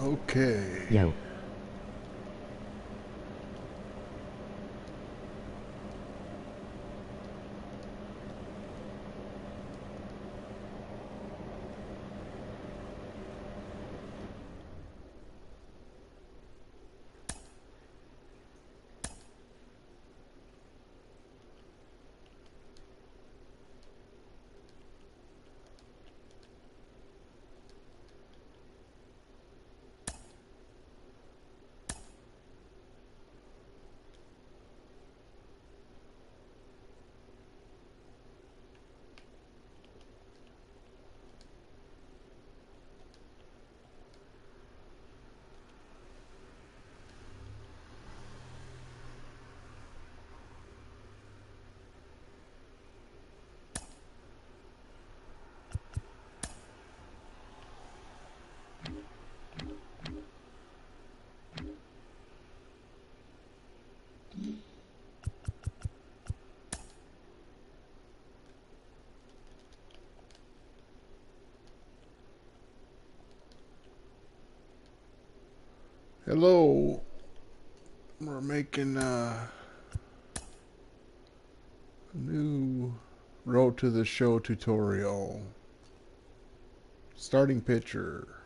Okay. Yo. Hello. We're making a new Road to the Show tutorial. Starting picture.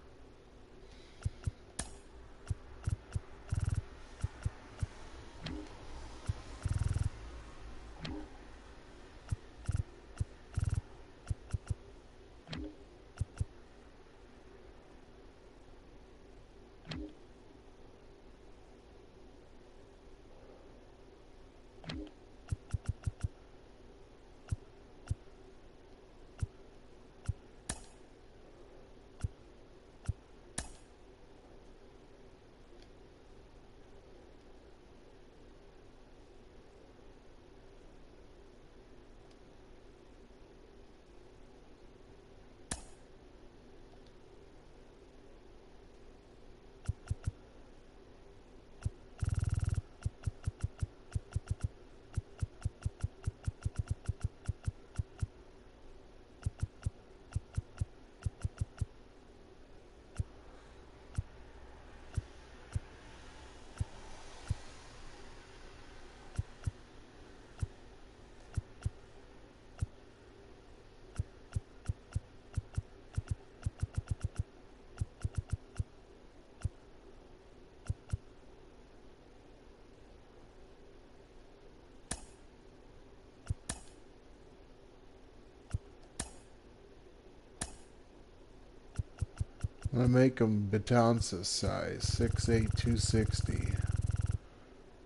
I'm gonna make them Betances size 6'8", 260,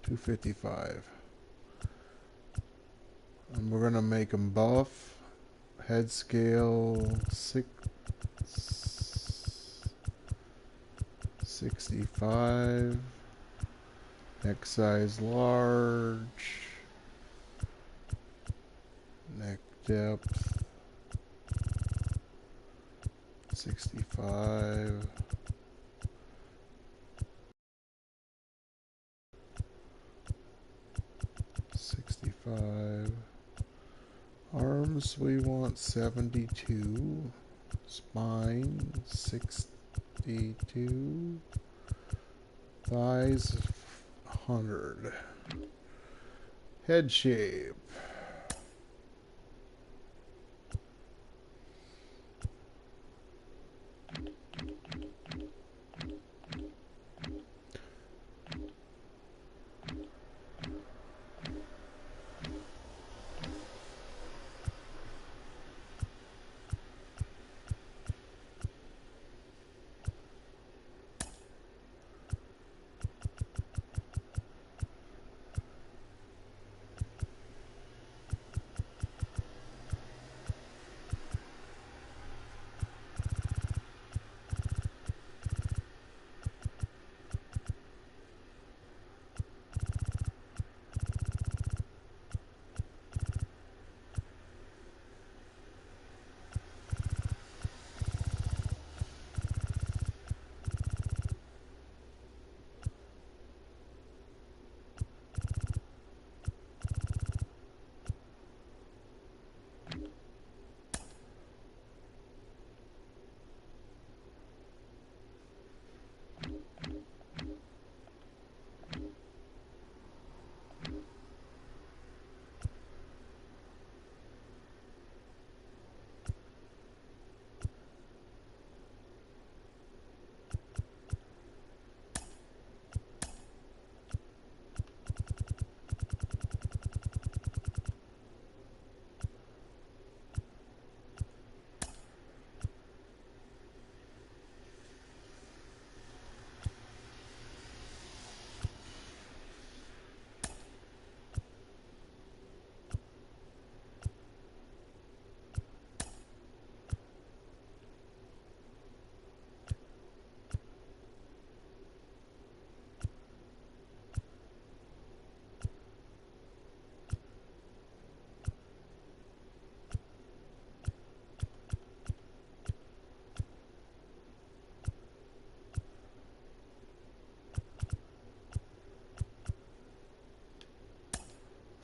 255. And we're gonna make them buff. Head scale 65. Neck size large. Neck depth 65. Arms we want 72. Spine 62. Thighs 100. Head shape.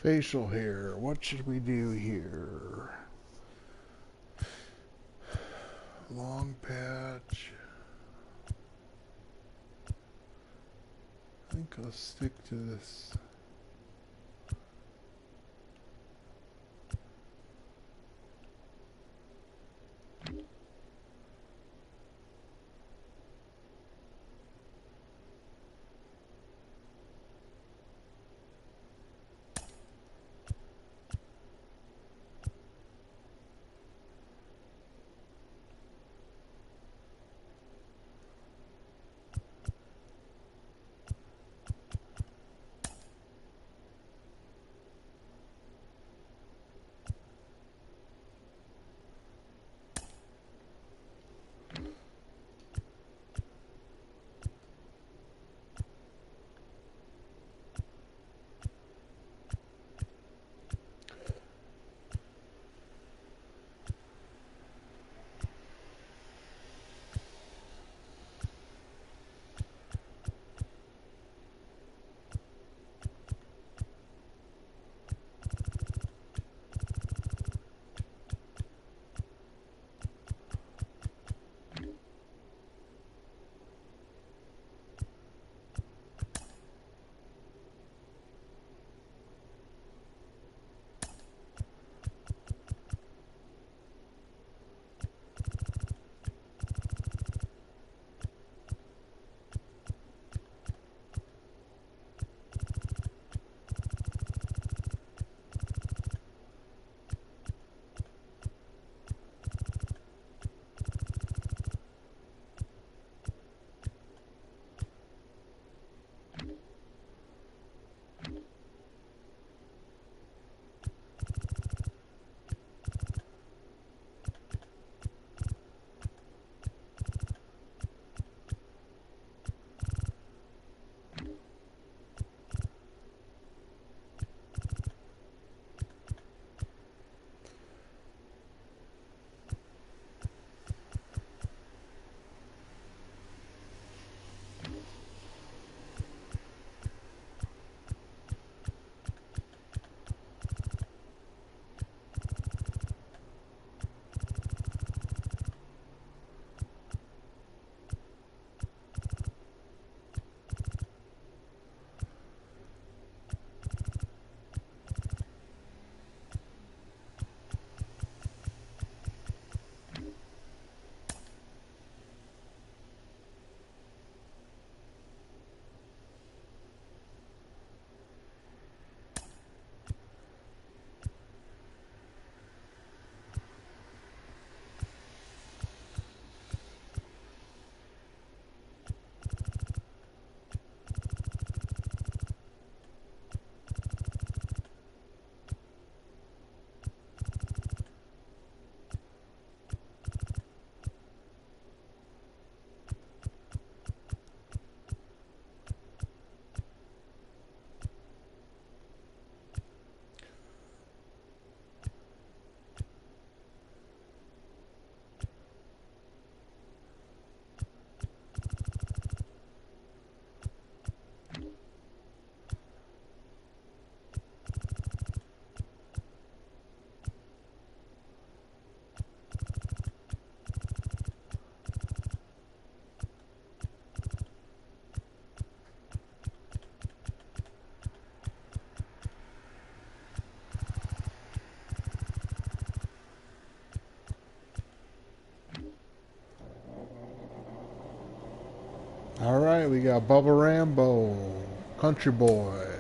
Facial hair. What should we do here? Long patch. I think I'll stick to this. All right, we got Bubba Rambow, Country Boy.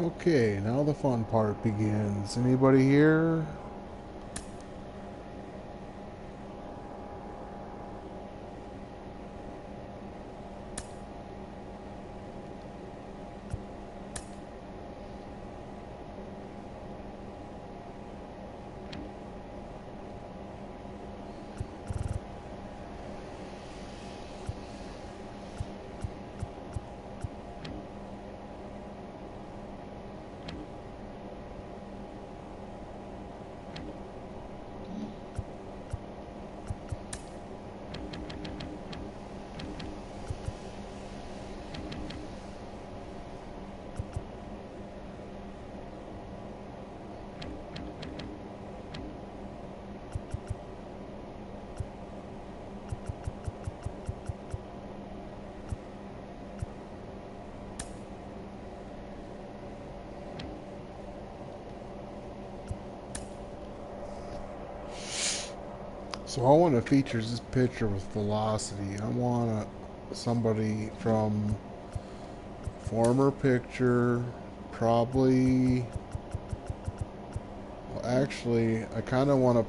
Okay, now the fun part begins. Anybody here? So I want to feature this picture with velocity. I want somebody from former picture, probably. Well, actually, I kind of want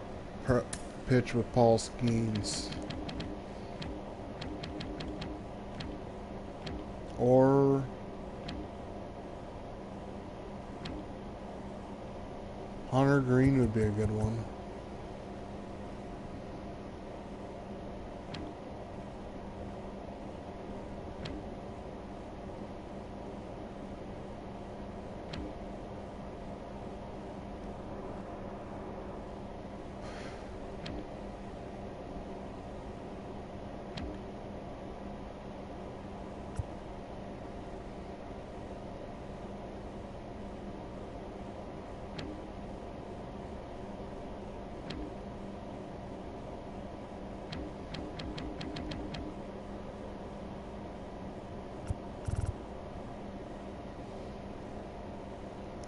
to pitch with Paul Skeens. Or Hunter Green would be a good one.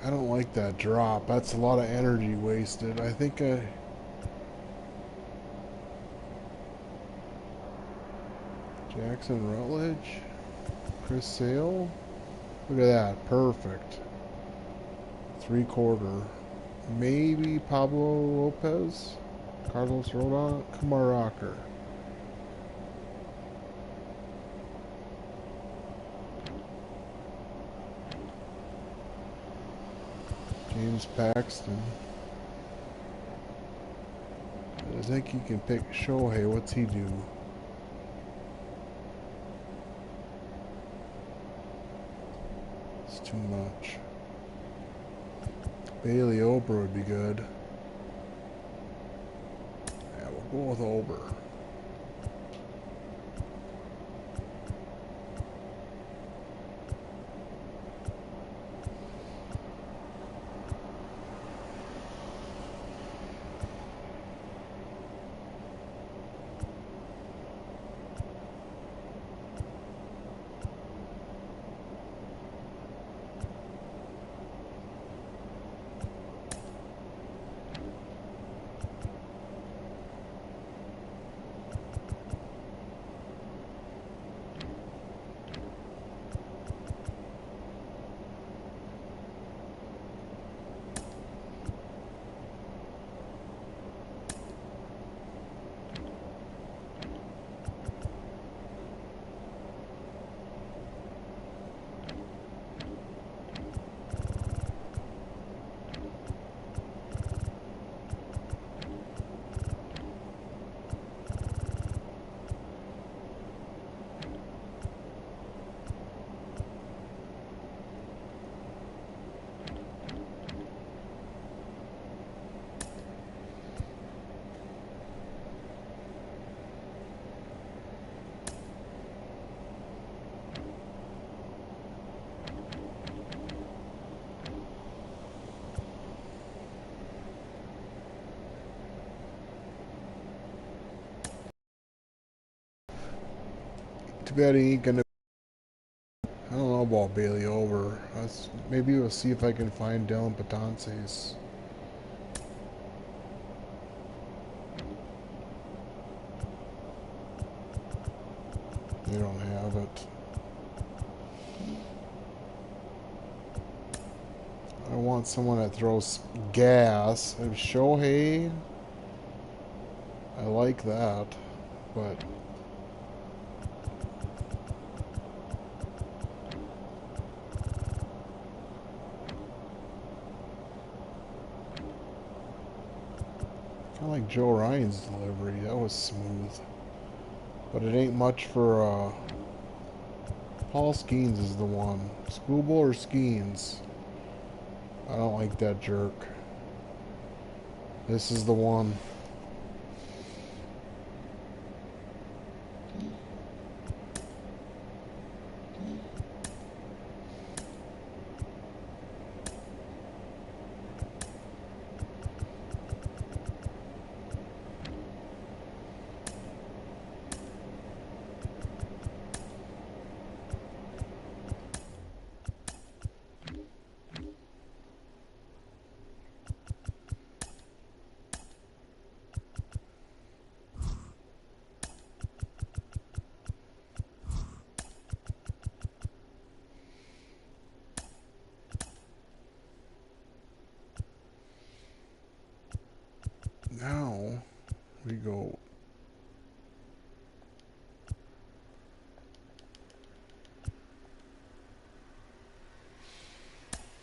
I don't like that drop. That's a lot of energy wasted. I think Jackson Rutledge, Chris Sale. Look at that, perfect. 3/4. Maybe Pablo Lopez, Carlos Rodon, Kumar Rocker. James Paxton. I think you can pick Shohei. What's he do? It's too much. Bailey Ober would be good. Yeah, we'll go with Ober. Too bad he ain't gonna. I don't know about Bailey Ober. Maybe we'll see if I can find Dylan Betances. They don't have it. I want someone that throws gas. Shohei, I like that, but kind of like Joe Ryan's delivery. That was smooth, but it ain't much for Paul Skeens is the one. Schoolboy or Skeens? I don't like that jerk. This is the one. Now we go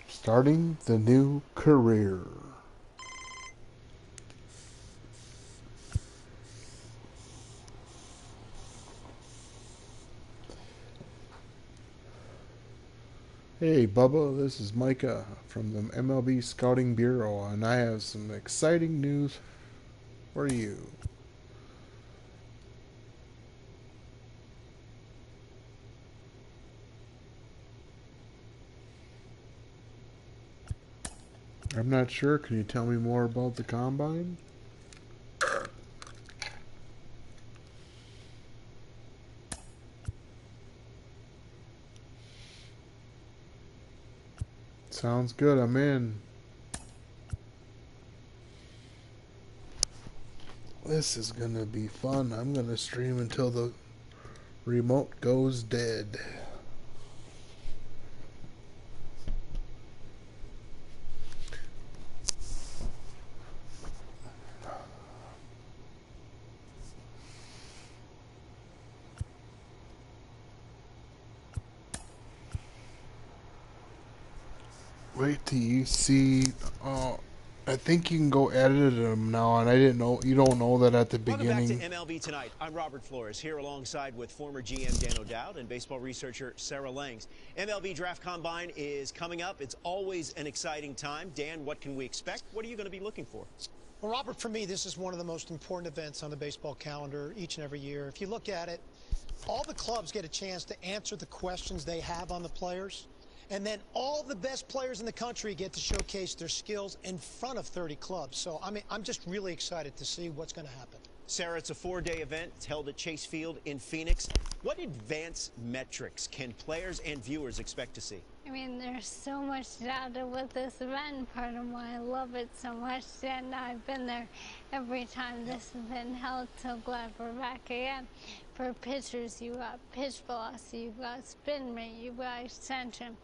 starting the new career. Hey Bubba, this is Micah from the MLB Scouting Bureau, and I have some exciting news for you. I'm not sure. Can you tell me more about the combine? Sounds good. I'm in. This is gonna be fun. I'm gonna stream until the remote goes dead. Wait till you see. I think you can go edit them now, and I didn't know. You don't know that at the beginning. Welcome back to MLB Tonight. I'm Robert Flores, here alongside with former GM Dan O'Dowd and baseball researcher Sarah Langs. MLB Draft Combine is coming up. It's always an exciting time. Dan, what can we expect? What are you going to be looking for? Well, Robert, for me, this is one of the most important events on the baseball calendar each and every year. If you look at it, all the clubs get a chance to answer the questions they have on the players. And then all the best players in the country get to showcase their skills in front of 30 clubs. So, I mean, I'm just really excited to see what's going to happen. Sarah, it's a 4-day event. It's held at Chase Field in Phoenix. What advanced metrics can players and viewers expect to see? I mean, there's so much data with this event. Part of why I love it so much, and I've been there every time this has been held. So glad we're back again. For pitchers, you got pitch velocity, you got spin rate, you got extension.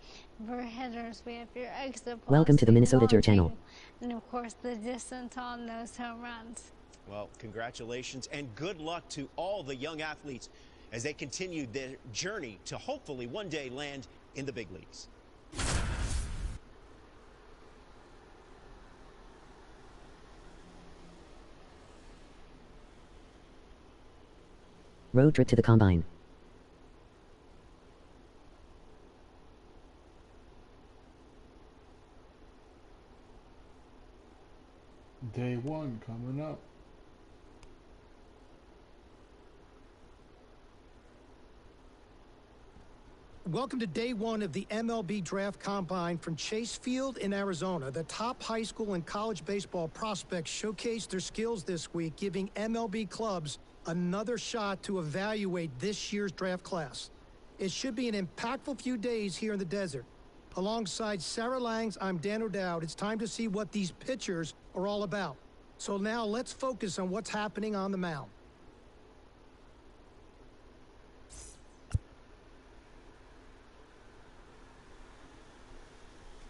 For hitters, we have your exit velocity. Welcome to the Minnesota Dirt Channel. And of course, the distance on those home runs. Well, congratulations and good luck to all the young athletes as they continue their journey to hopefully one day land in the big leagues. Road trip to the Combine. Day one coming up. Welcome to day one of the MLB Draft Combine from Chase Field in Arizona. The top high school and college baseball prospects showcased their skills this week, giving MLB clubs another shot to evaluate this year's draft class. It should be an impactful few days here in the desert. Alongside Sarah Langs, I'm Dan O'Dowd. It's time to see what these pitchers are all about. So now let's focus on what's happening on the mound.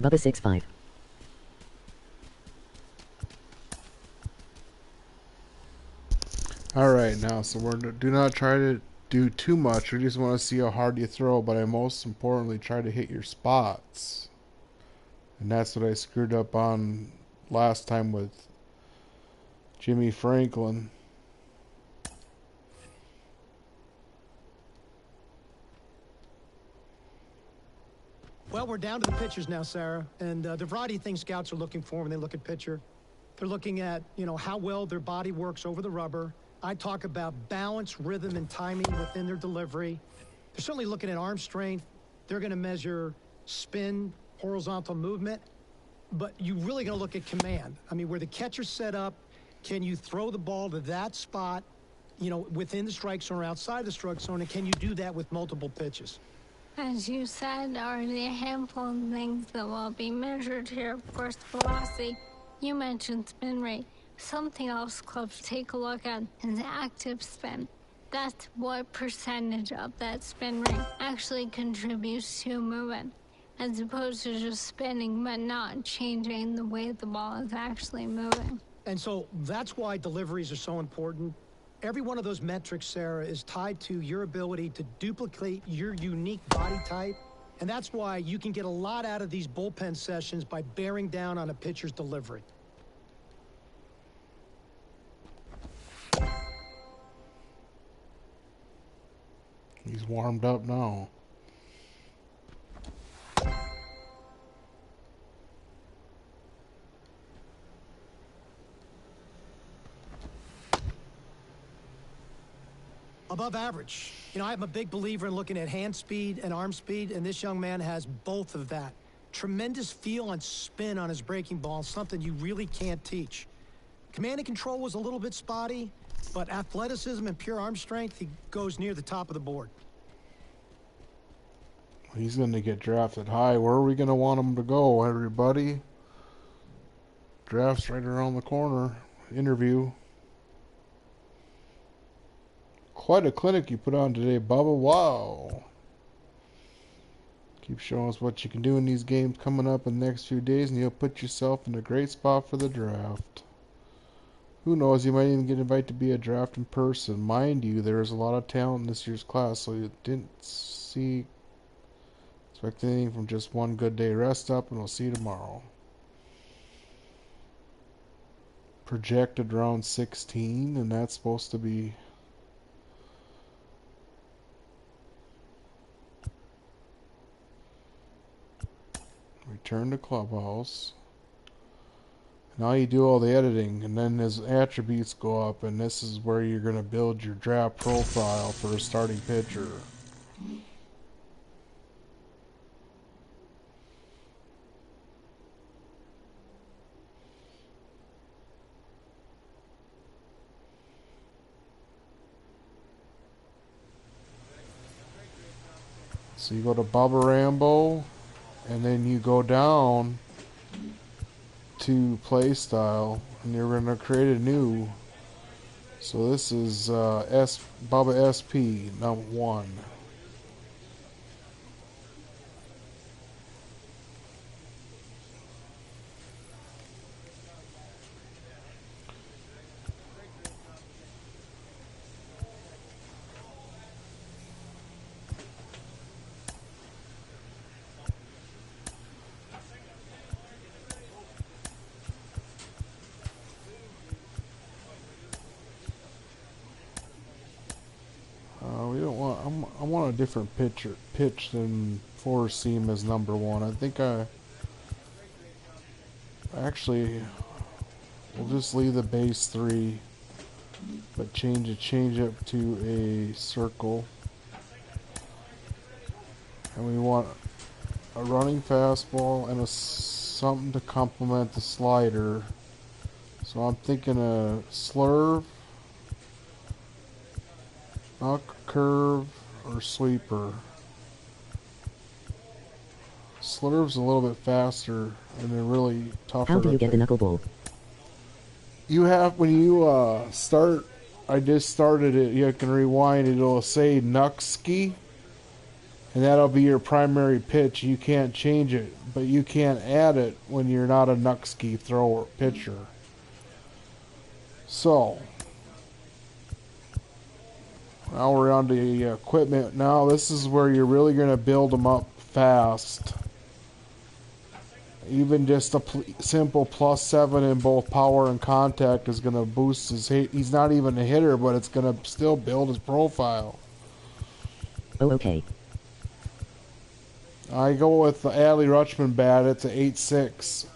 Bubba 6'5". Alright, now, so do not try to do too much. We just want to see how hard you throw, but I most importantly try to hit your spots. And that's what I screwed up on last time with Jimmy Franklin. Well, we're down to the pitchers now, Sarah, and the variety of things scouts are looking for when they look at pitcher. They're looking at, how well their body works over the rubber. I talk about balance, rhythm, and timing within their delivery. They're certainly looking at arm strength. They're going to measure spin, horizontal movement, but you're really going to look at command. I mean, where the catcher's set up, can you throw the ball to that spot, within the strike zone or outside the strike zone, and can you do that with multiple pitches? As you said, already a handful of things that will be measured here. Of course, velocity. You mentioned spin rate. Something else clubs take a look at is active spin. That's what percentage of that spin rate actually contributes to movement, as opposed to just spinning but not changing the way the ball is actually moving. And so that's why deliveries are so important. Every one of those metrics, Sarah, is tied to your ability to duplicate your unique body type. And that's why you can get a lot out of these bullpen sessions by bearing down on a pitcher's delivery. He's warmed up now. Above average. I'm a big believer in looking at hand speed and arm speed, and this young man has both of that. Tremendous feel and spin on his breaking ball, something you really can't teach. Command and control was a little bit spotty, but athleticism and pure arm strength, he goes near the top of the board. He's going to get drafted high. Where are we going to want him to go, everybody? Draft's right around the corner. Interview. Quite a clinic you put on today, Bubba. Wow. Keep showing us what you can do in these games coming up in the next few days, and you'll put yourself in a great spot for the draft. Who knows, you might even get invited to be a draft in person. Mind you, there is a lot of talent in this year's class, so you didn't expect anything from just one good day. Rest up, and we'll see you tomorrow. Projected round 16, and that's supposed to be... Return to Clubhouse. Now you do all the editing, and then his attributes go up, and this is where you're going to build your draft profile for a starting pitcher. So you go to Bubba Rambow, and then you go down to play style, and you're going to create a new. So this is Bubba SP number 1. We don't want. I want a different pitch than 4-seam as number 1. I think actually we'll just leave the base 3, but change it to a circle, and we want a running fastball and something to complement the slider. So I'm thinking a slurve, knock, curve, or sweeper. Slurve's a little bit faster and they're really tougher. How do you get the knuckleball? You have, when you start, I just started it, you can rewind, it'll say Nuxski, and that'll be your primary pitch. You can't change it, but you can't add it when you're not a Nuxski thrower pitcher. So Now we're on the equipment. Now this is where you're really going to build them up fast. Even just a simple +7 in both power and contact is going to boost his hit. He's not even a hitter, but it's going to still build his profile. Oh, okay. I go with the Adley Rutschman bat. It's an 8.6.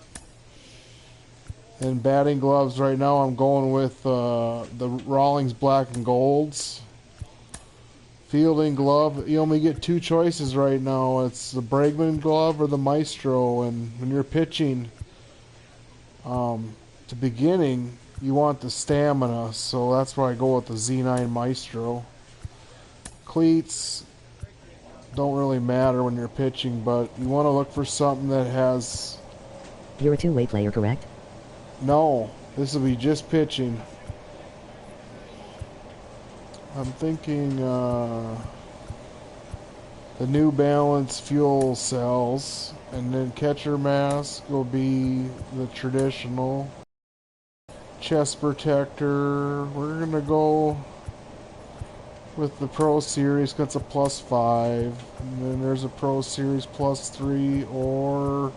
In batting gloves right now, I'm going with the Rawlings Black and Golds. Fielding glove, you only get two choices right now. It's the Bregman glove or the Maestro. And when you're pitching, to beginning, you want the stamina. So that's why I go with the Z9 Maestro. Cleats don't really matter when you're pitching, but you want to look for something that has... You're a two-way player, correct? No, this will be just pitching. I'm thinking the New Balance fuel cells, and then catcher mask will be the traditional. Chest protector, we're gonna go with the Pro Series, that's a +5, and then there's a Pro Series +3, or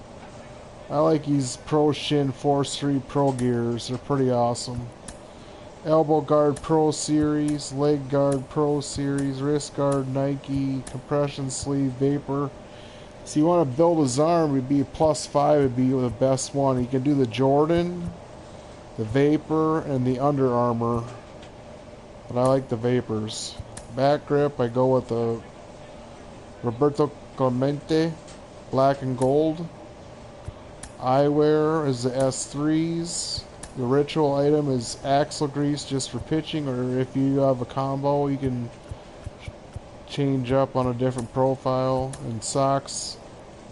I like these Pro Shin Force 3 Pro Gears, they're pretty awesome. Elbow guard Pro Series, leg guard Pro Series, wrist guard Nike, compression sleeve Vapor. So you want to build his arm, it'd be a +5, it'd be the best one. You can do the Jordan, the Vapor, and the Under Armour. But I like the Vapors. Back grip, I go with the Roberto Clemente, black and gold. Eyewear is the S3s. The ritual item is axle grease just for pitching, or if you have a combo, you can change up on a different profile. And socks,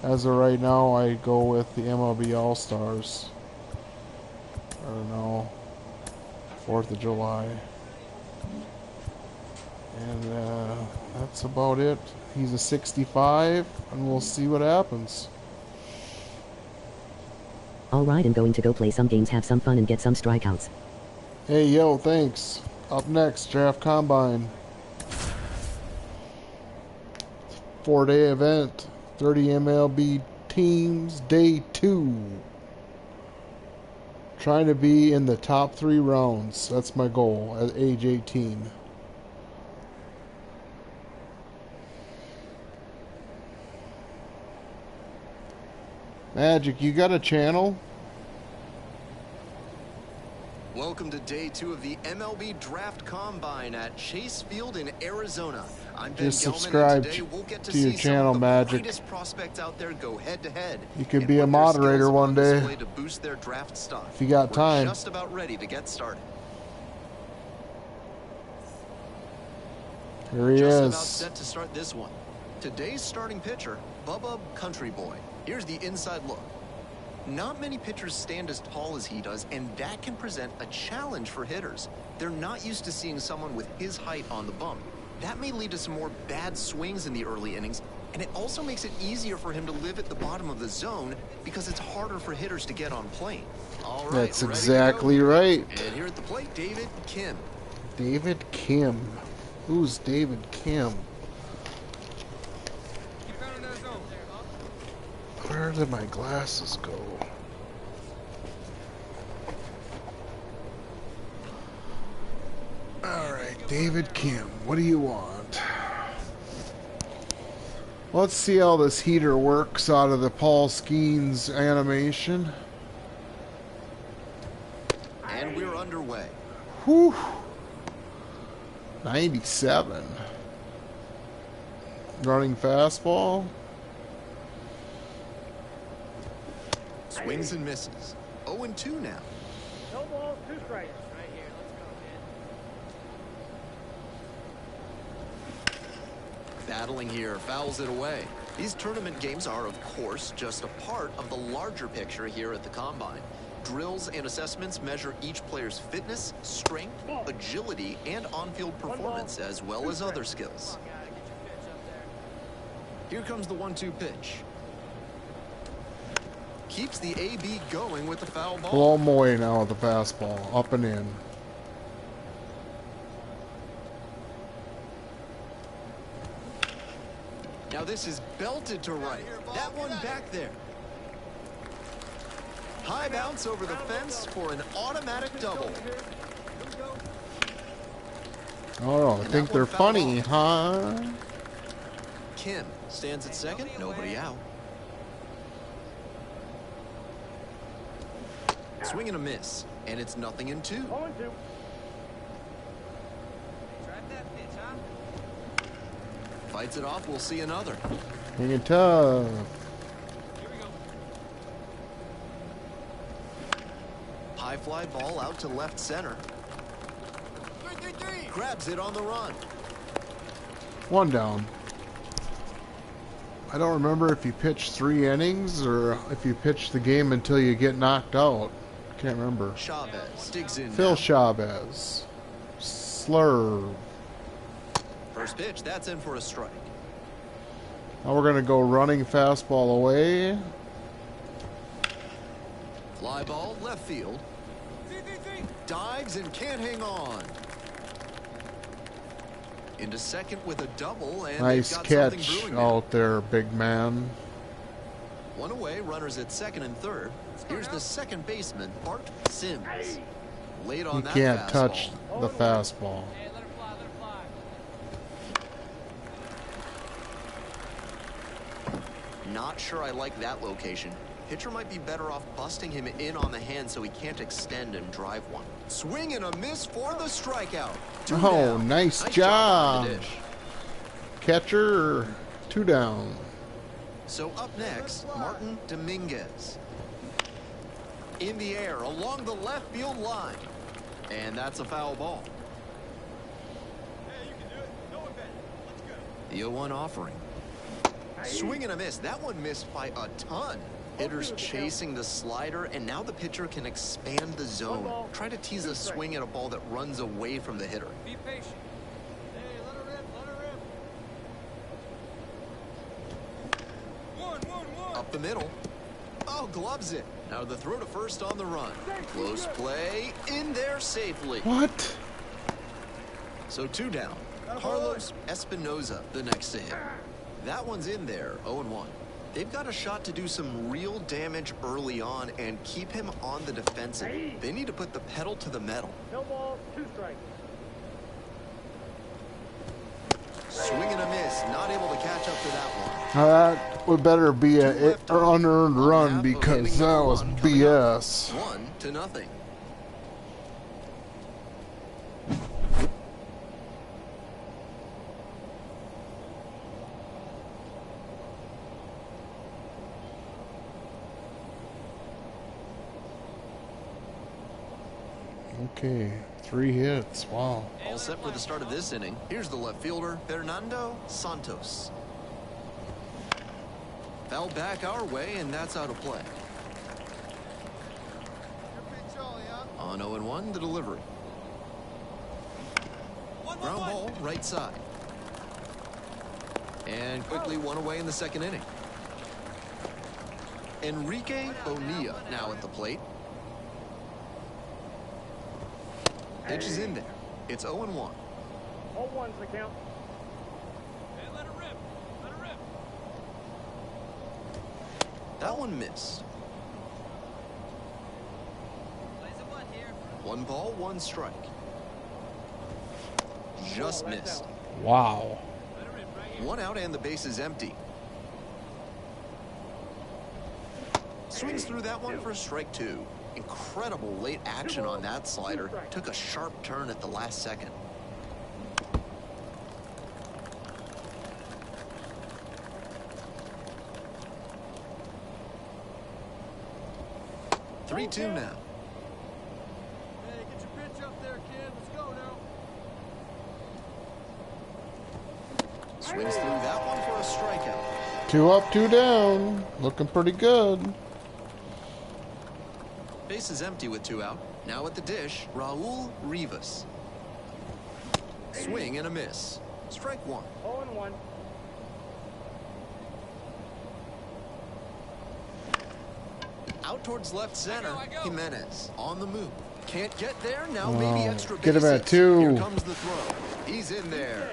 as of right now, I go with the MLB All-Stars. I don't know, 4th of July. And that's about it. He's a 65, and we'll see what happens. Alright, I'm going to go play some games, have some fun, and get some strikeouts. Hey, yo, thanks. Up next, Draft Combine. 4-day event. 30 MLB teams. Day 2. Trying to be in the top 3 rounds. That's my goal at age 18. Magic, you got a channel? Welcome to day 2 of the MLB Draft Combine at Chase Field in Arizona. I'm Ben Just Gelman, subscribe and today we'll get to your see channel, some of the Magic. greatest prospects out there go head to head. You could and be a put their moderator skills one on day. display to boost their draft stock. If you got time. We're just about ready to get started. Here he Just about is. set to start this one. Today's starting pitcher, Bubba Country Boy. Here's the inside look. Not many pitchers stand as tall as he does, and that can present a challenge for hitters. They're not used to seeing someone with his height on the bump. That may lead to some more bad swings in the early innings, and it also makes it easier for him to live at the bottom of the zone because it's harder for hitters to get on plane. All right, That's ready to exactly go. right. And here at the plate, David Kim. David Kim. Who's David Kim? Where did my glasses go? Alright, David Kim, what do you want? Let's see how this heater works out of the Paul Skeens animation. And we're underway. Whew. 97. Running fastball. Swings and misses. 0-2 now. No balls, 2 strikes. Right here. Let's go, man. Battling here, fouls it away. These tournament games are, of course, just a part of the larger picture here at the Combine. Drills and assessments measure each player's fitness, strength, agility, and on-field performance, as well as other skills. Here comes the 1-2 pitch. Keeps the AB going with the foul ball. Blow him away now with the fastball. Up and in. Now this is belted to right. That one back there. High bounce over the fence for an automatic double. Oh, I think they're funny, huh? Kim stands at second, nobody out. Swing and a miss, and it's 0-2. 0-2. Drive that pitch, huh? Fights it off, we'll see another. Hanging tough. Here we go. High fly ball out to left center. 3-3-3. Grabs it on the run. One down. I don't remember if you pitch 3 innings or if you pitch the game until you get knocked out. Can't remember. Chavez digs in. Phil now. Chavez. Slurve. First pitch, that's in for a strike. Now we're going to go running fastball away. Fly ball, left field. Dives and can't hang on. Into second with a double, and Nice they've got catch something brewing now. out there, big man. One away, runners at second and third. Here's the second baseman, Bart Sims. Late on He that can't fastball. touch the fastball. Hey, let her fly, let her fly. Not sure I like that location. Pitcher might be better off busting him in on the hand so he can't extend and drive one. Swing and a miss for the strikeout. Two Oh, down. nice on job. the dish. Catcher, 2 down. So up next, Martin Dominguez. In the air along the left field line. And that's a foul ball. Hey, you can do it. No one better. Let's go. The 0-1 offering. Swing and a miss. That one missed by a ton. Hitters chasing the slider, and now the pitcher can expand the zone. Try to tease a swing at a ball that runs away from the hitter. Be patient. Hey, let her rip, let her rip. One. Up the middle. Oh, gloves it. Now the throw to first on the run. Close play. In there safely. What? So 2 down. Carlos Espinoza, the next to him. That one's in there, 0-1. They've got a shot to do some real damage early on and keep him on the defensive. They need to put the pedal to the metal. No ball, 2 strikes. Swing and a miss. Not able to catch up to that one. Now that would better be a unearned run Half of because inning that number was one coming up. BS. 1-0. Okay, 3 hits. Wow. All set for the start of this inning. Here's the left fielder, Fernando Santos. Foul back our way, and that's out of play. On 0-1, the delivery. Ground ball, right side. And quickly 1 away in the second inning. Enrique Bonilla now at the plate. Pitch is in there. It's 0-1. All ones the count. Hey, let her rip. Let her rip. That one missed. Plays a butt here. 1 ball, 1 strike. Just missed. Wow. Let her rip right here. 1 out and the base is empty. Swings through that one for a strike 2. Incredible late action on that slider. Took a sharp turn at the last second. Three-two now. Hey, get your pitch up there, kid. Let's go now. Swings through that one for a strikeout. 2 up, 2 down. Looking pretty good. Base is empty with 2 out. Now at the dish, Raul Rivas. Swing and a miss. Strike 1. 0-1. Out towards left center, I go. Jimenez on the move. Can't get there, now maybe Oh, extra get him bases. at 2. Here comes the throw. He's in there.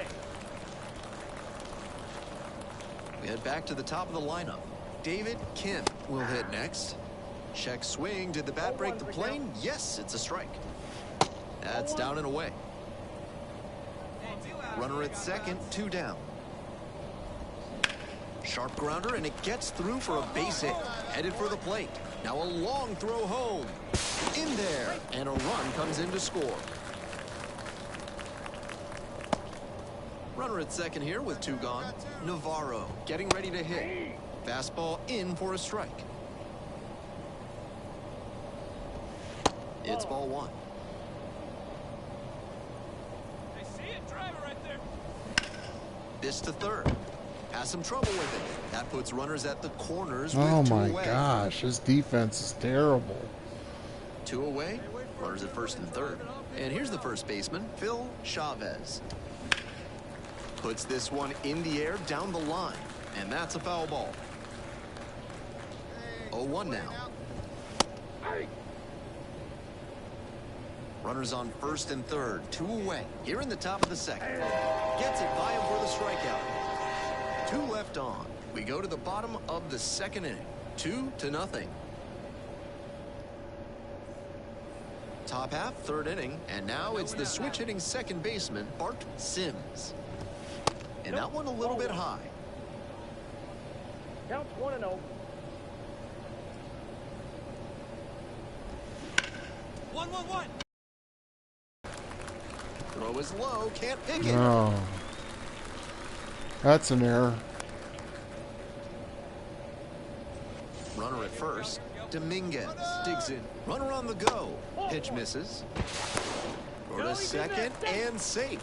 We head back to the top of the lineup. David Kim will hit next. Check swing. Did the bat break the plane? Yes, it's a strike. That's down and away. Runner at second, 2 down. Sharp grounder, and it gets through for a base hit. Headed for the plate. Now a long throw home. In there, and a run comes in to score. Runner at second here with 2 gone. Navarro getting ready to hit. Fastball in for a strike. It's ball 1. I see it. Driver right there. This to third. Has some trouble with it. That puts runners at the corners with Oh 2 my away. gosh, this defense is terrible. 2 away. Runners at first and third. And here's the first baseman, Phil Chavez. Puts this one in the air down the line. And that's a foul ball. 0-1 now. Runners on first and third, 2 away. Here in the top of the second. Gets it by him for the strikeout. 2 left on. We go to the bottom of the second inning. 2-0. Top half, third inning, and now it's the switch hitting second baseman, Bart Sims. And that one a little bit high. Counts 1-0. 1-1-1. Throw is low, can't pick it. No. That's an error. Runner at first. Dominguez digs in. Runner on the go. Pitch misses. Throw to second and safe.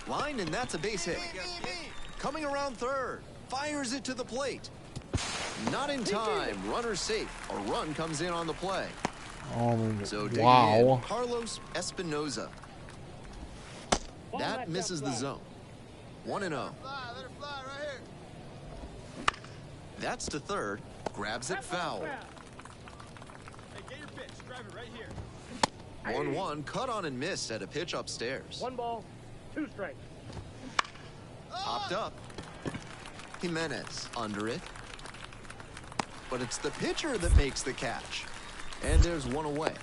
Line, and that's a base hit. Coming around third. Fires it to the plate. Not in time. Runner safe. A run comes in on the play. Oh my So god. digging Wow. in, Carlos Espinoza. That misses the zone. 1-0. That's to third. Grabs it foul. Hey, get your pitch. Drive it right here. 1-1. Cut on and missed at a pitch upstairs. 1 ball, 2 strikes. Popped up. Jimenez under it. But it's the pitcher that makes the catch. And there's 1 away.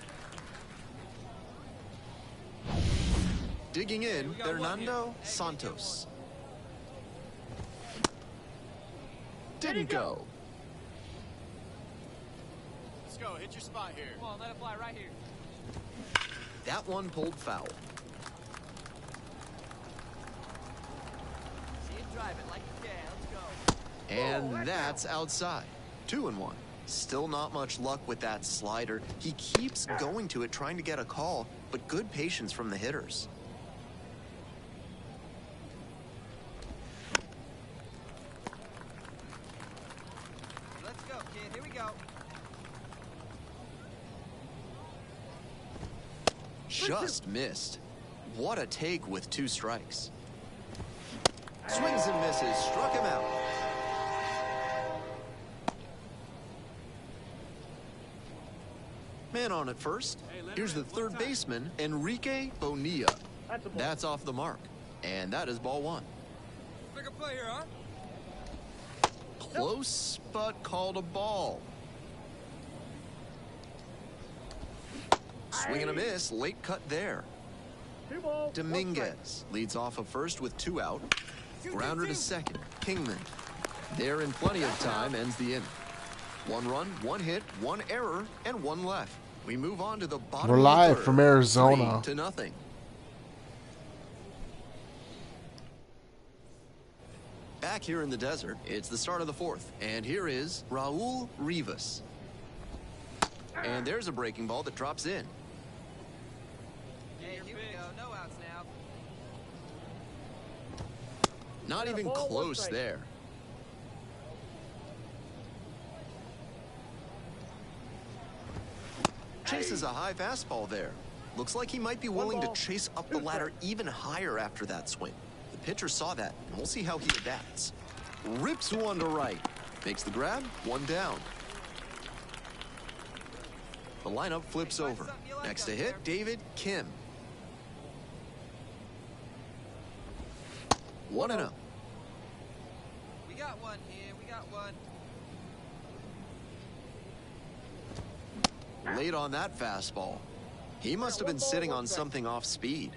Digging in, Fernando Santos. Didn't go. Let's go. Hit your spot here. Come on, let it fly right here. That one pulled foul. See it drive it like you can. Let's go. And that's outside. 2-1. Still not much luck with that slider. He keeps going to it, trying to get a call, but good patience from the hitters. Let's go, kid. Here we go. Just missed. What a take with 2 strikes. Swings and misses. Struck him out. Man on at first. Here's the third baseman, Enrique Bonilla. That's off the mark. And that is ball 1. Pick a play here, huh? Close, but called a ball. Swing and a miss. Late cut there. 2 balls. Dominguez leads off of first with 2 out. Grounder to second. Kingman. There in plenty of time, ends the inning. 1 run, 1 hit, 1 error, and 1 left. We move on to the bottom We're of the live third. from Arizona. 3-0. Back here in the desert, it's the start of the 4th. And here is Raul Rivas. And there's a breaking ball that drops in. Hey, here we go. No outs now. Not even close there. Chases a high fastball there. Looks like he might be willing to chase up the ladder even higher after that swing. The pitcher saw that, and we'll see how he adapts. Rips one to right. Makes the grab, 1 down. The lineup flips over. Next to hit, David Kim. 1-0. We got one here. We got one. Late on that fastball. He must have been sitting on something off speed.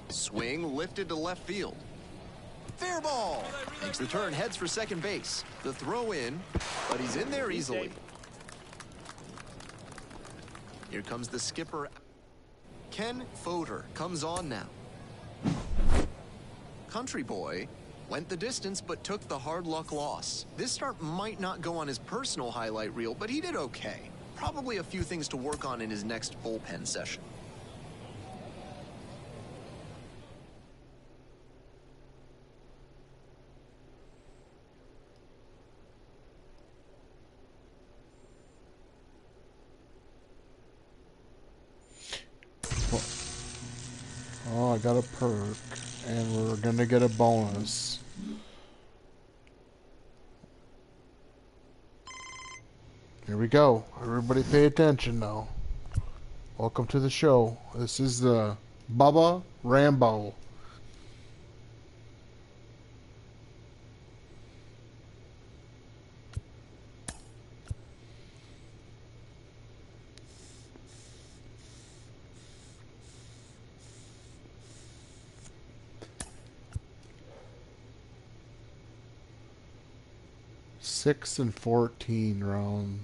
Swing lifted to left field. Fair ball. Makes the turn, heads for second base. The throw in, but he's in there easily. Here comes the skipper. Ken Fodor comes on now. Country Boy went the distance but took the hard luck loss. This start might not go on his personal highlight reel, but he did okay. Probably a few things to work on in his next bullpen session. Oh, I got a perk, and we're gonna get a bonus. Here we go. Everybody pay attention now. Welcome to the show. This is the Bubba Rambow. Six and 14 round.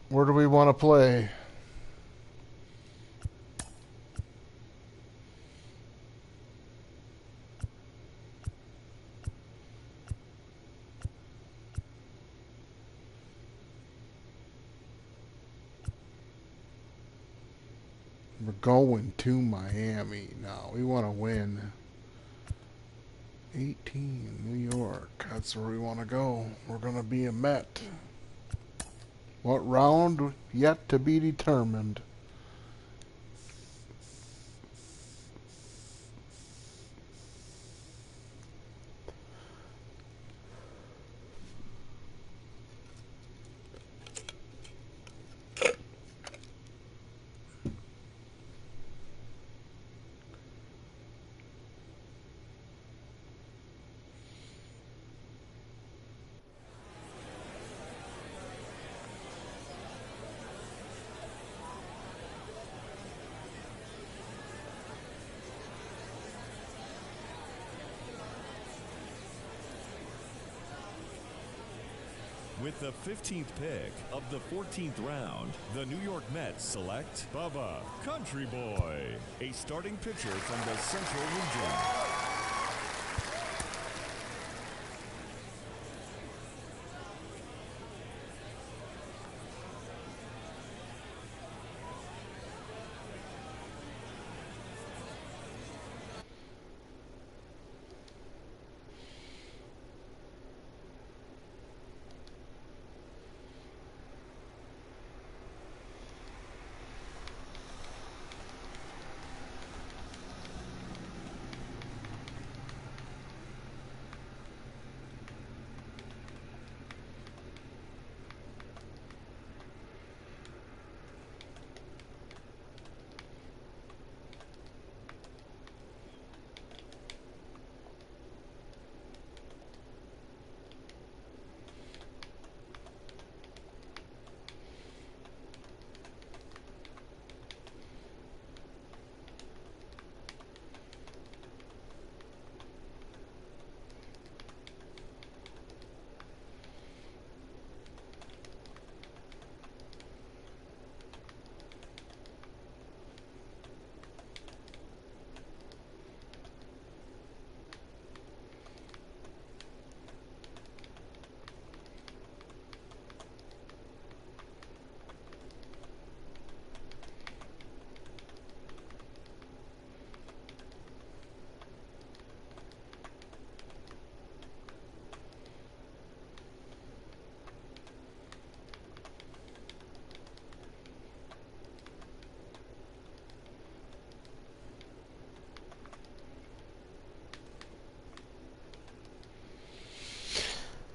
Where do we want to play? We're going to Miami now. We want to win. 18, New York. That's where we want to go. We're going to be a Met. What round? Yet to be determined. With the 15th pick of the 14th round, the New York Mets select Bubba Country Boy, a starting pitcher from the Central Region.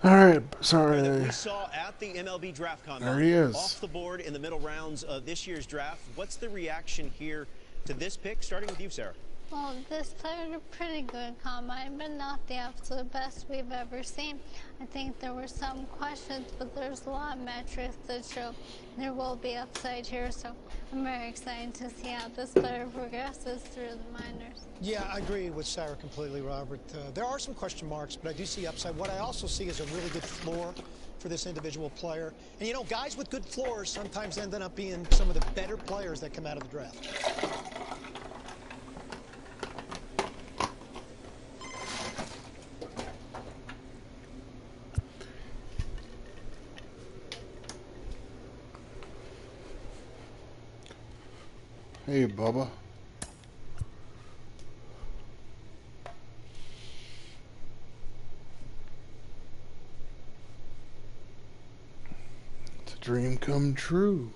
All right, That sorry. we saw at the MLB Draft Combine. There he is. Off the board in the middle rounds of this year's draft. What's the reaction here to this pick? Starting with you, Sarah. Well, this played a pretty good combine, but not the absolute best we've ever seen. I think there were some questions, but there's a lot of metrics that show there will be upside here, so I'm very excited to see how this player progresses through the minors. Yeah, I agree with Sarah completely, Robert. There are some question marks, but I do see upside. What I also see is a really good floor for this individual player. And, you know, guys with good floors sometimes end up being some of the better players that come out of the draft. Hey, Bubba. It's a dream come true.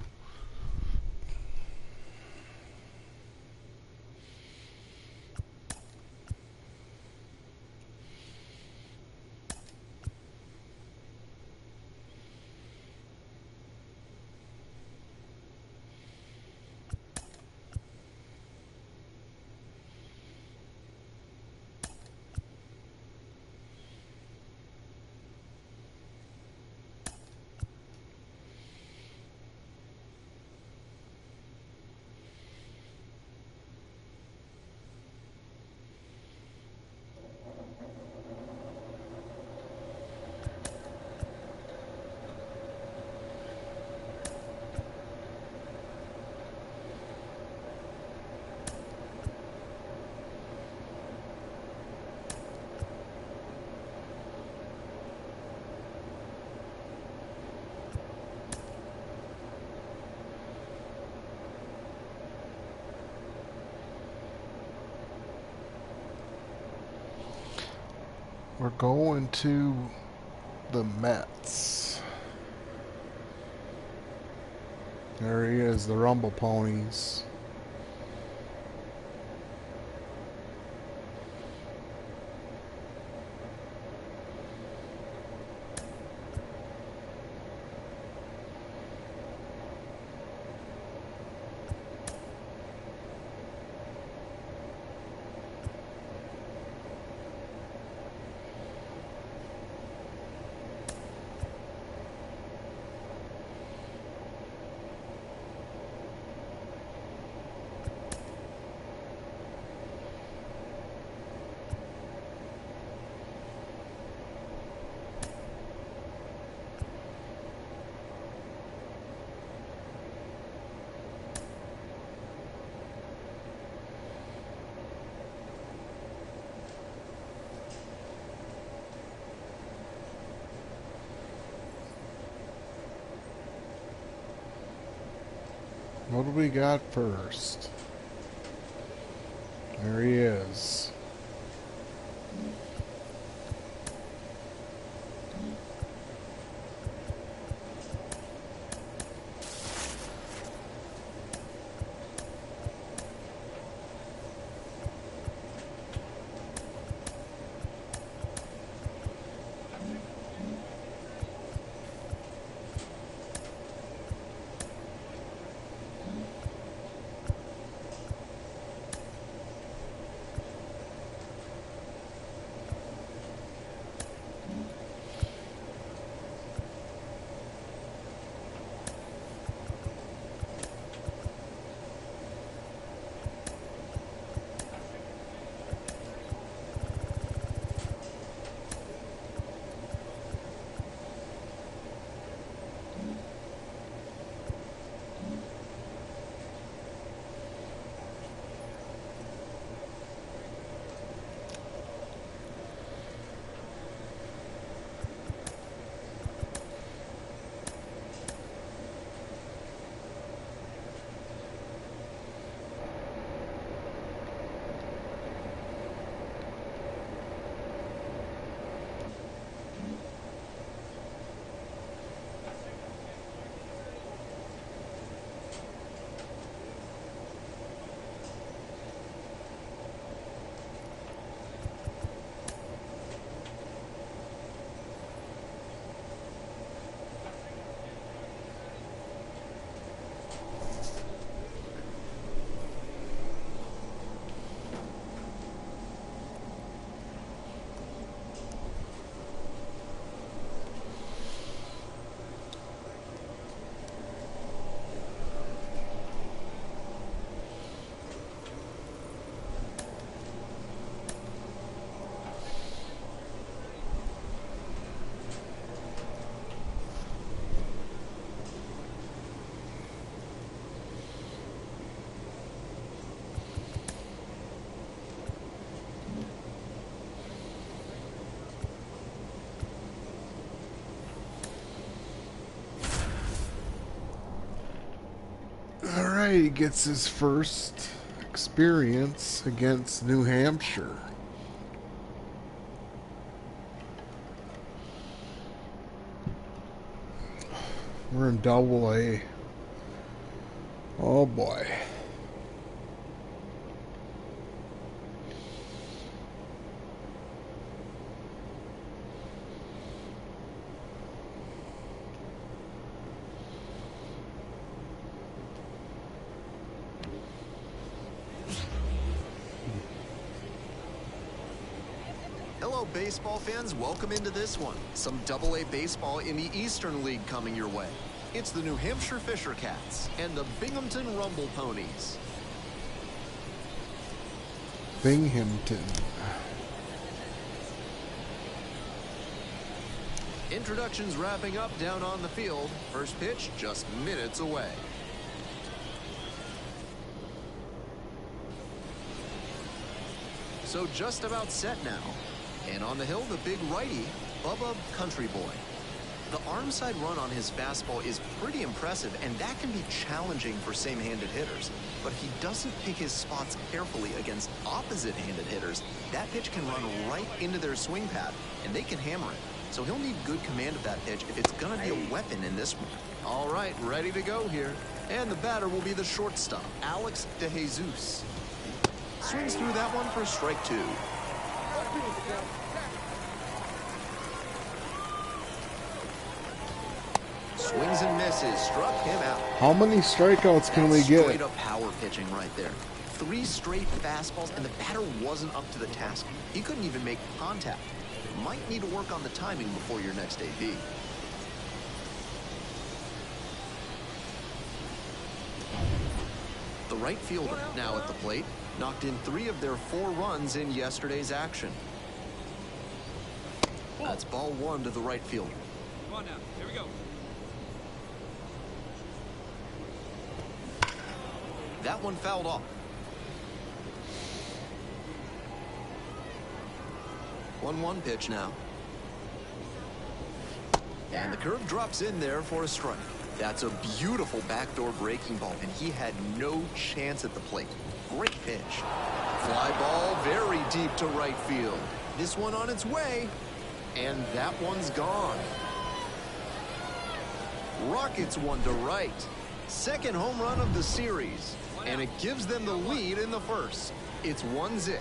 We're going to the Mets. There he is, the Rumble Ponies. What do we got first? There he is. Alright, he gets his first experience against New Hampshire. We're in Double A. Oh boy. Hello, baseball fans. Welcome into this one. Some Double-A baseball in the Eastern League coming your way. It's the New Hampshire Fisher Cats and the Binghamton Rambow Ponies. Binghamton. Introductions wrapping up down on the field. First pitch just minutes away. So just about set now. And on the hill, the big righty, Bubba Country Boy. The arm side run on his fastball is pretty impressive, and that can be challenging for same-handed hitters. But he doesn't pick his spots carefully against opposite-handed hitters. That pitch can run right into their swing pad, and they can hammer it. So he'll need good command of that pitch if it's going to be a weapon in this one. All right, ready to go here. And the batter will be the shortstop, Alex DeJesus. Swings through that one for strike two. Swings and misses, struck him out. How many strikeouts can we get? Straight up power pitching right there. 3 straight fastballs, and the batter wasn't up to the task. He couldn't even make contact. Might need to work on the timing before your next AB. The right fielder now at the plate knocked in 3 of their 4 runs in yesterday's action. That's ball 1 to the right fielder. Come on now. Here we go. That one fouled off. 1-1 pitch now. And the curve drops in there for a strike. That's a beautiful backdoor breaking ball, and he had no chance at the plate. Great pitch. Fly ball very deep to right field. This one on its way, and that one's gone. Rockets one to right. Second home run of the series, and it gives them the lead in the first. It's 1-0.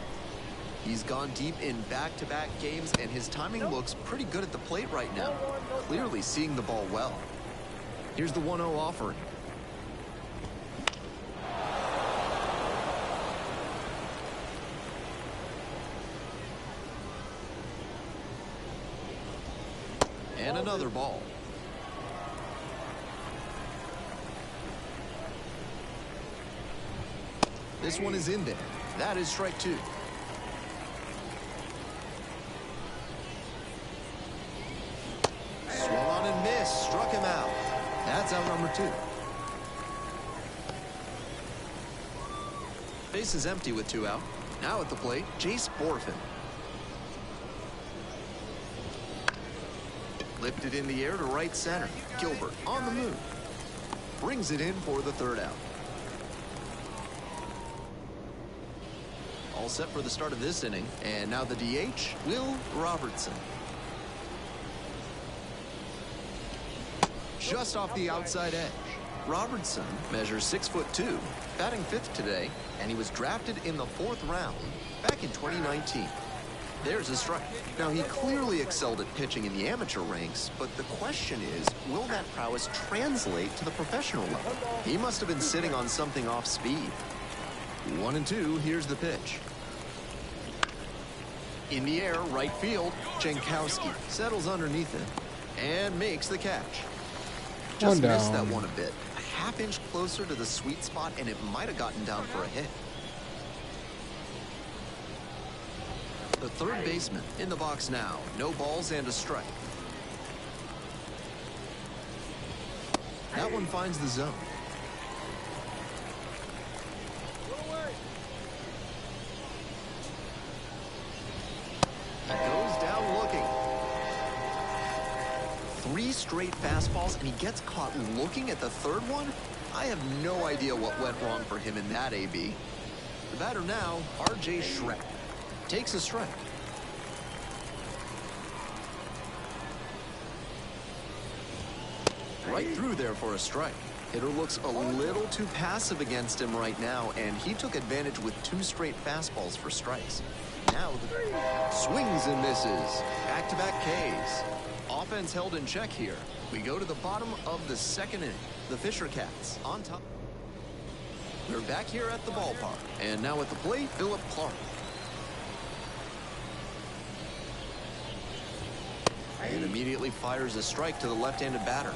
He's gone deep in back-to-back games, and his timing looks pretty good at the plate right now. Clearly seeing the ball well. Here's the 1-0 offering. And another ball. This one is in there. That is strike 2. Swung on and missed. Struck him out. That's out number 2. Base is empty with 2 out. Now at the plate, Jace Borfin. Lifted in the air to right center. Gilbert on the move. Brings it in for the 3rd out. All set for the start of this inning. And now the DH, Will Robertson. Just off the outside edge. Robertson measures 6'2", batting 5th today, and he was drafted in the 4th round back in 2019. There's a strike. Now, he clearly excelled at pitching in the amateur ranks, but the question is, will that prowess translate to the professional level? He must have been sitting on something off speed. 1-2, here's the pitch. In the air, right field, Jankowski settles underneath it and makes the catch. Just missed that one a bit. A half-inch closer to the sweet spot, and it might have gotten down for a hit. The 3rd baseman in the box now. No balls and a strike. That one finds the zone. He goes down looking. 3 straight fastballs, and he gets caught looking at the 3rd one. I have no idea what went wrong for him in that AB. The batter now, R.J. Shrek, takes a strike. Right through there for a strike. Hitter looks a little too passive against him right now, and he took advantage with 2 straight fastballs for strikes. Now the swings and misses. Back-to-back Ks. Offense held in check here. We go to the bottom of the 2nd inning. The Fisher Cats on top. We're back here at the ballpark. And now at the plate, Philip Clark. And immediately fires a strike to the left-handed batter.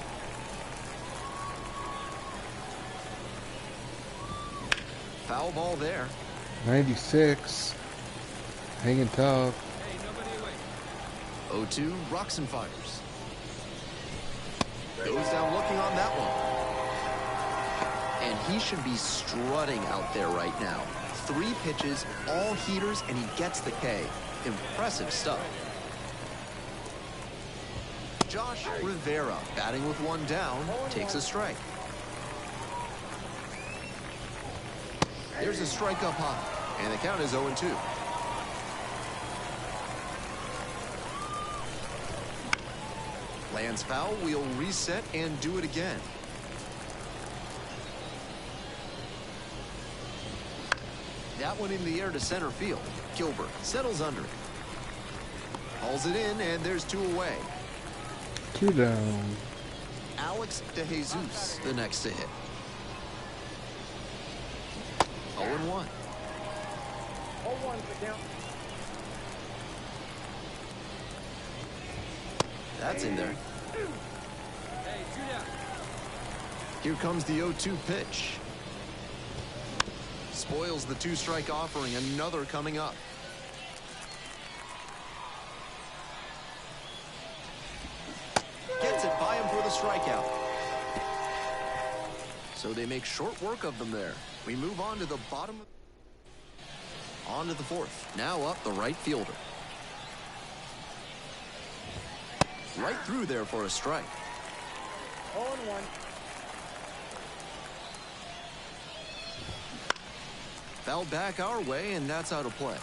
Foul ball there. 96. Hanging tough. 0-2, rocks and fires. Goes down looking on that one. And he should be strutting out there right now. 3 pitches, all heaters, and he gets the K. Impressive stuff. Josh Rivera, batting with 1 down, takes a strike. There's a strike up high, and the count is 0-2. Lands foul, we'll reset and do it again. That one in the air to center field. Gilbert settles under it. Hauls it in, and there's 2 away. 2 down. Alex DeJesus, the next to hit. 0-1. 0-1's the count. That's in there. Hey, 2 down. Here comes the 0-2 pitch. Spoils the 2-strike offering. Another coming up. Gets it by him for the strikeout. So they make short work of them there. We move on to the bottom. On to the 4th. Now up the right fielder. Right through there for a strike. 0-1. Fouled back our way, and that's out of play.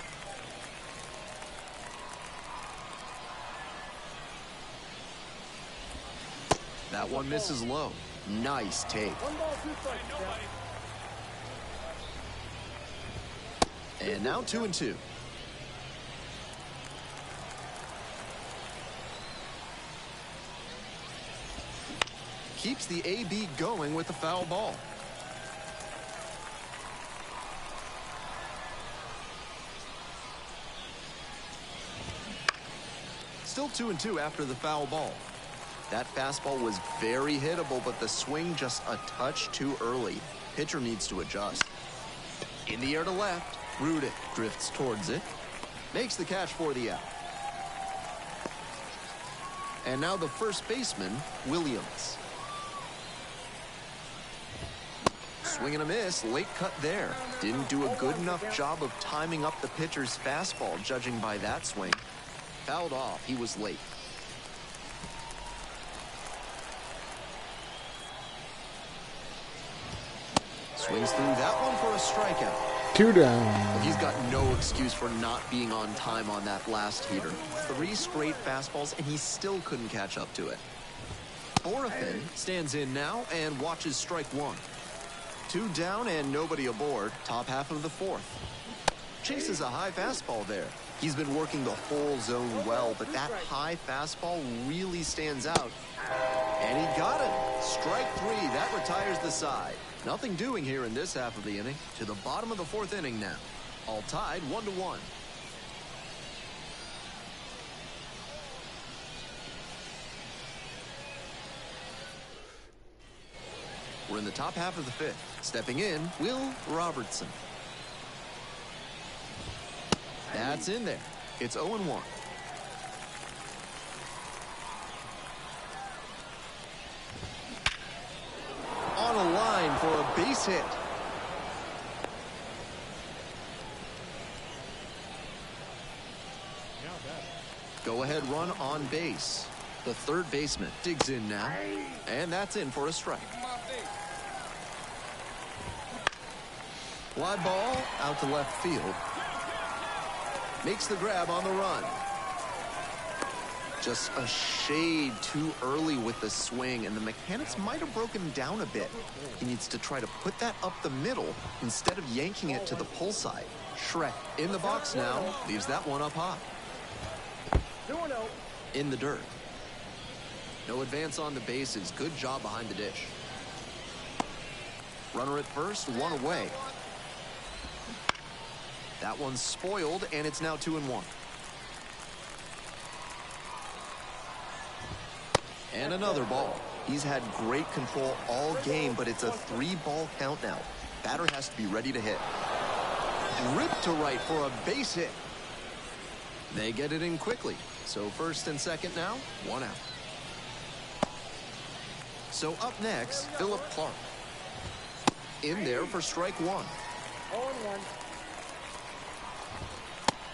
That one misses low. Nice take. 1 ball, 2 strikes. And now 2-2. Keeps the AB going with the foul ball. Still 2-2 after the foul ball. That fastball was very hittable, but the swing just a touch too early. Pitcher needs to adjust. In the air to left, Rudick drifts towards it. Makes the catch for the out. And now the first baseman, Williams. Swing and a miss, late cut there. Didn't do a good enough job of timing up the pitcher's fastball, judging by that swing. Fouled off, he was late. Swings through that one for a strikeout. 2 down. He's got no excuse for not being on time on that last heater. 3 straight fastballs, and he still couldn't catch up to it. Orifin stands in now and watches strike 1. 2 down and nobody aboard. Top half of the 4th. Chases a high fastball there. He's been working the whole zone well, but that high fastball really stands out. And he got it. Strike 3. That retires the side. Nothing doing here in this half of the inning. To the bottom of the 4th inning now. All tied 1-1. We're in the top half of the 5th. Stepping in, Will Robertson. That's in there. It's 0-1. On a line for a base hit. Go-ahead run on base. The third baseman digs in now, and that's in for a strike. Fly ball out to left field. Makes the grab on the run. Just a shade too early with the swing, and the mechanics might have broken him down a bit. He needs to try to put that up the middle instead of yanking it to the pull side. Shrek in the box now, leaves that one up high. 2-0. In the dirt. No advance on the bases. Good job behind the dish. Runner at first, one away. That one's spoiled, and it's now 2-1. And another ball. He's had great control all game, but it's a 3-ball count now. Batter has to be ready to hit. Ripped to right for a base hit. They get it in quickly. So first and second now, 1 out. So up next, Philip Clark. In there for strike 1. 0-1.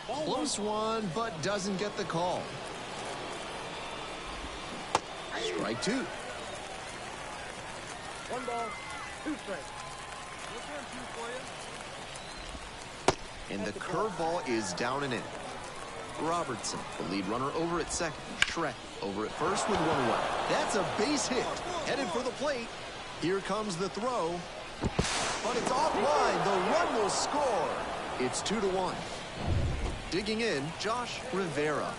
Close one, but doesn't get the call. Strike 2. 1 ball, 2 strikes. And the curveball is down and in. Robertson, the lead runner, over at second. Shrek over at first with 1 away. That's a base hit. Headed for the plate. Here comes the throw. But it's offline. The run will score. It's 2-1. Digging in, Josh Rivera.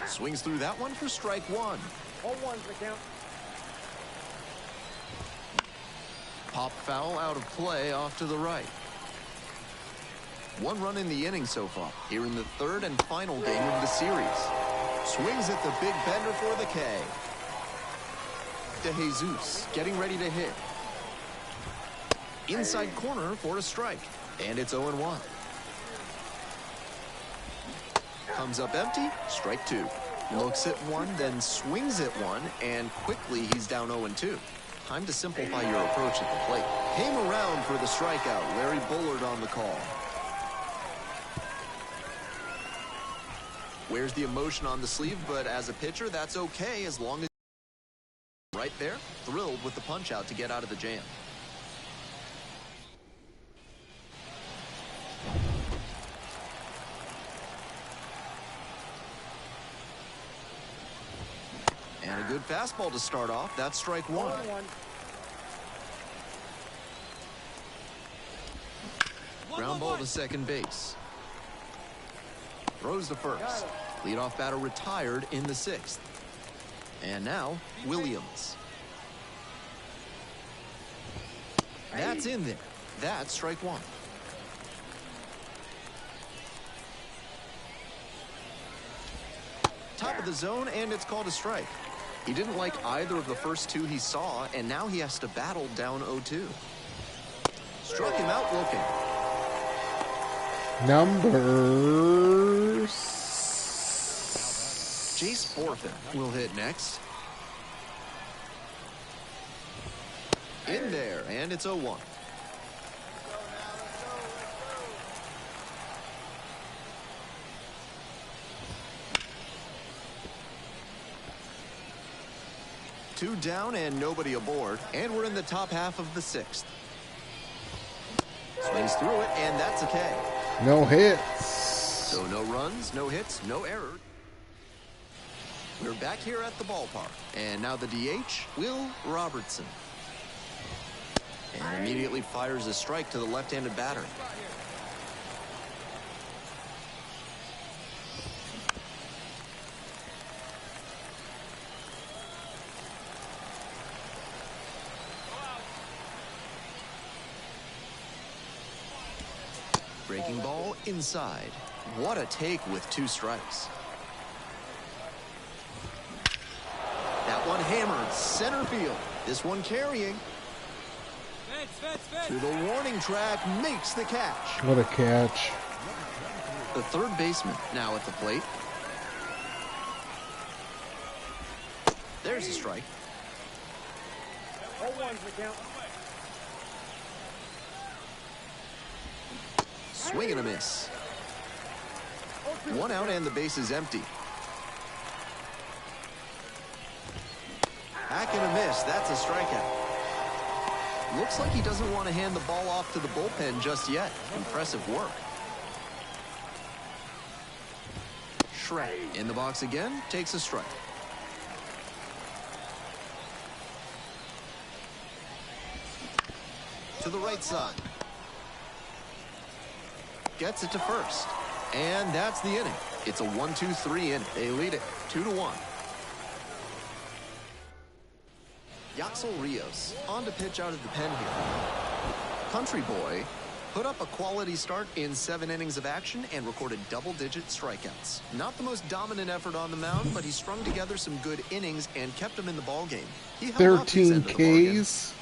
Swings through that one for strike 1. 0-1's the count. Pop foul out of play off to the right. 1 run in the inning so far, here in the 3rd and final game of the series. Swings at the big bender for the K. De Jesus getting ready to hit. Inside corner for a strike, and it's 0-1. Comes up empty, strike 2. Looks at 1, then swings at 1, and quickly he's down 0-2. Time to simplify your approach at the plate. Came around for the strikeout. Larry Bullard on the call. Wears the emotion on the sleeve, but as a pitcher, that's okay as long as right there, thrilled with the punch out to get out of the jam. And a good fastball to start off. That's strike 1. 1-1. Ground ball to second base. Throws to first. Leadoff batter retired in the 6th. And now, Williams. That's in there. That's strike 1. Top of the zone, and it's called a strike. He didn't like either of the first 2 he saw, and now he has to battle down 0-2. Struck him out looking. Numbers. Jace Forfin will hit next. In there, and it's 0-1. Two down and nobody aboard, and we're in the top half of the 6th. Swings through it, and that's a K. No hits. So no runs, no hits, no errors. We're back here at the ballpark, and now the DH, Will Robertson. And immediately fires a strike to the left-handed batter. Breaking ball inside. What a take with 2 strikes. That one hammered center field. This one carrying. To the warning track, makes the catch. What a catch. The 3rd baseman now at the plate. There's a strike. 0-1's the count. Swing and a miss. 1 out and the base is empty. Hack and a miss. That's a strikeout. Looks like he doesn't want to hand the ball off to the bullpen just yet. Impressive work. Shred in the box again, takes a strike. To the right side. Gets it to first. And that's the inning. It's a 1-2-3 inning. They lead it 2-1. Yaxel Rios on to pitch out of the pen here. Country Boy put up a quality start in 7 innings of action and recorded double-digit strikeouts. Not the most dominant effort on the mound, but he strung together some good innings and kept them in the ballgame. He held up his 13 end of the bargain. Ks.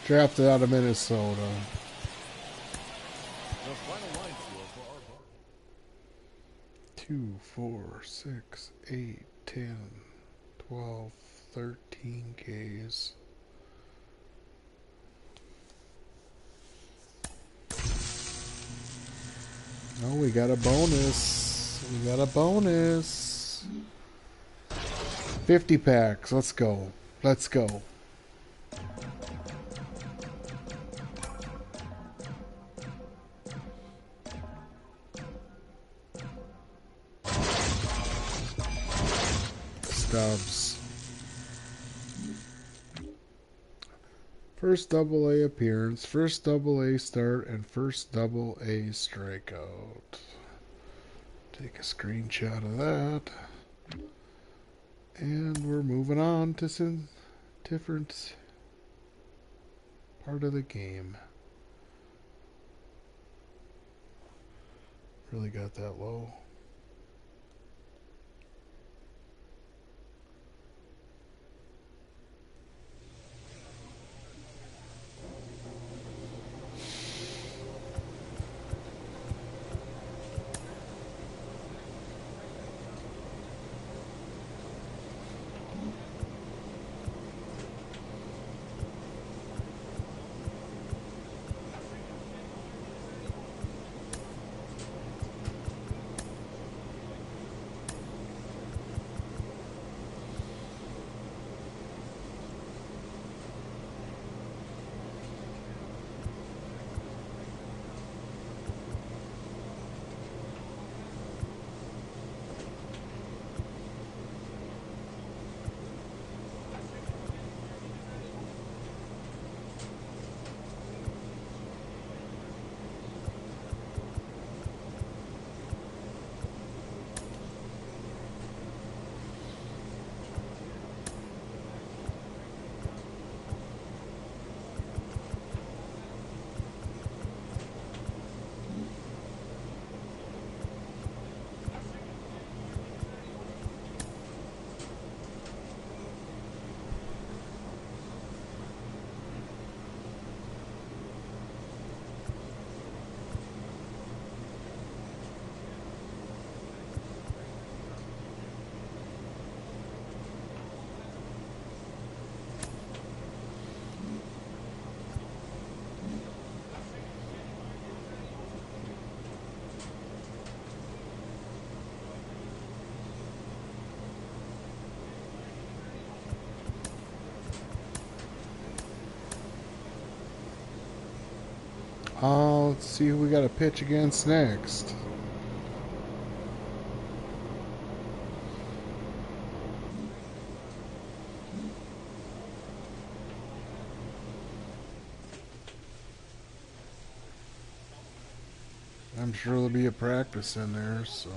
Drafted out of Minnesota. The final line score for our 2, 4, 6, 8, 10, 12, 13 Ks. Oh, we got a bonus. We got a bonus. 50 packs. Let's go. Let's go. Stubbs. First double-A appearance, first double-A start, and first double-A strikeout. Take a screenshot of that. And we're moving on to some different part of the game. Really got that low. Let's see who we got to pitch against next. I'm sure there'll be a practice in there, so...